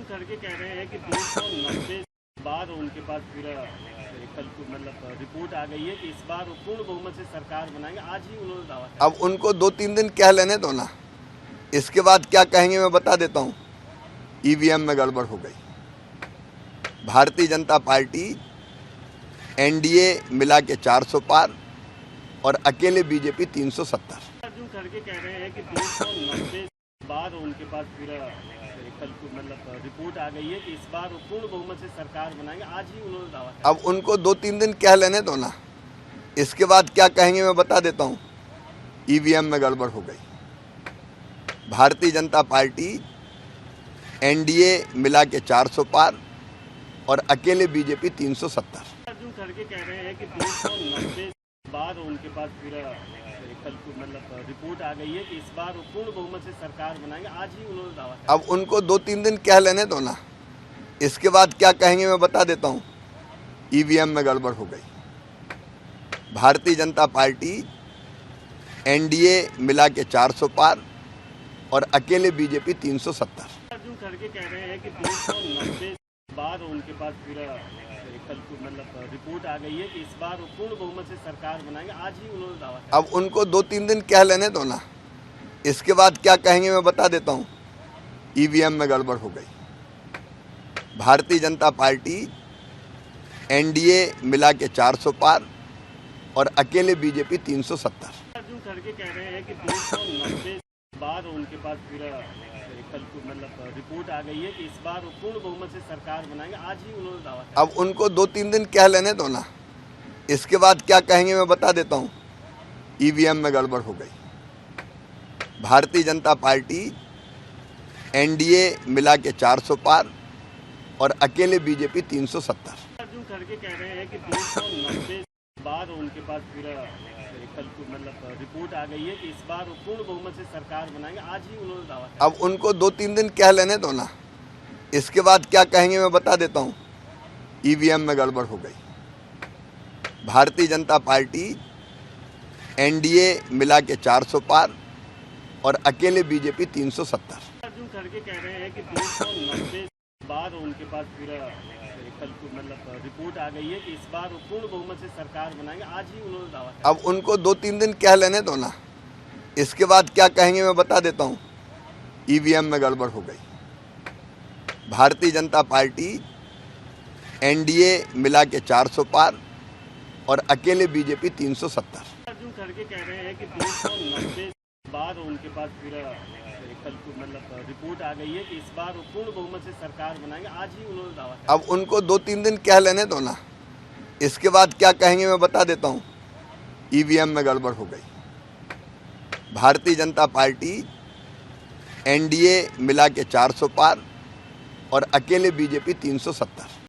खड़गे कह रहे हैं कि 290 बार उनके पास पूरा कल मतलब रिपोर्ट आ गई है कि इस बार वो पूर्ण बहुमत से सरकार बनाएंगे। आज ही उन्होंने दावा किया। अब उनको 2-3 दिन कह लेने दो ना, इसके बाद क्या कहेंगे मैं बता देता हूँ। ईवीएम में गड़बड़ हो गई। भारतीय जनता पार्टी एनडीए मिला के 400 पार और अकेले बीजेपी 370। अर्जुन खड़गे कह रहे हैं कि 290 बार उनके पास पूरा कल मतलब रिपोर्ट आ गई है कि इस बार वो पूर्ण बहुमत से सरकार बनाएंगे। आज ही उन्होंने दावा किया। अब उनको 2-3 दिन कह लेने दो ना, इसके बाद क्या कहेंगे मैं बता देता हूँ। ईवीएम में गड़बड़ हो गई। भारतीय जनता पार्टी एनडीए मिला के 400 पार और अकेले बीजेपी 370। अर्जुन खड़गे कह रहे हैं कि 290 बार उनके पास पूरा कल मतलब रिपोर्ट आ गई है कि इस बार वो पूर्ण बहुमत से सरकार बनाएंगे। आज ही उन्होंने दावा किया। अब उनको 2-3 दिन कह लेने दो ना, इसके बाद क्या कहेंगे मैं बता देता हूँ। ईवीएम में गड़बड़ हो गई। भारतीय जनता पार्टी एनडीए मिला के 400 पार और अकेले बीजेपी 370। अर्जुन खड़गे कह रहे हैं कि 290 बार उनके पास पूरा कल मतलब रिपोर्ट आ गई है कि इस बार वो पूर्ण बहुमत से सरकार बनाएंगे। आज ही उन्होंने दावा किया। अब उनको 2-3 दिन कह लेने दो ना, इसके बाद क्या कहेंगे मैं बता देता हूँ। ईवीएम में गड़बड़ हो गई। भारतीय जनता पार्टी एनडीए मिला के 400 पार और अकेले बीजेपी 370। अर्जुन खड़गे कह रहे हैं कि 290 बार उनके पास पूरा कल मतलब रिपोर्ट आ गई है कि इस बार वो पूर्ण बहुमत से सरकार बनाएंगे। आज ही उन्होंने दावा किया। अब उनको 2-3 दिन कह लेने दो ना, इसके बाद क्या कहेंगे मैं बता देता हूँ। ईवीएम में गड़बड़ हो गई। भारतीय जनता पार्टी एनडीए मिला के 400 पार और अकेले बीजेपी 370। अर्जुन खड़गे कह रहे हैं कि 290 बार उनके पास पूरा कल मतलब रिपोर्ट आ गई है कि इस बार वो पूर्ण बहुमत से सरकार बनाएंगे। आज ही उन्होंने दावा किया। अब उनको 2-3 दिन कह लेने दो ना, इसके बाद क्या कहेंगे मैं बता देता हूँ। ईवीएम में गड़बड़ हो गई। भारतीय जनता पार्टी एनडीए मिला के 400 पार और अकेले बीजेपी 370। अर्जुन खड़गे कह रहे हैं कि 290 बार उनके पास पूरा कल मतलब रिपोर्ट आ गई है कि इस बार वो पूर्ण बहुमत से सरकार बनाएंगे। आज ही उन्होंने दावा किया। अब उनको 2-3 दिन कह लेने दो ना, इसके बाद क्या कहेंगे मैं बता देता हूँ। ईवीएम में गड़बड़ हो गई। भारतीय जनता पार्टी एनडीए मिला के 400 पार और अकेले बीजेपी 370। अर्जुन खड़गे कह रहे हैं कि 290 बार उनके पास पूरा कल मतलब रिपोर्ट आ गई है कि इस बार वो पूर्ण बहुमत से सरकार बनाएंगे। आज ही उन्होंने दावा किया। अब उनको 2-3 दिन कह लेने दो ना, इसके बाद क्या कहेंगे मैं बता देता हूँ। ईवीएम में गड़बड़ हो गई। भारतीय जनता पार्टी एनडीए मिला के 400 पार और अकेले बीजेपी 370।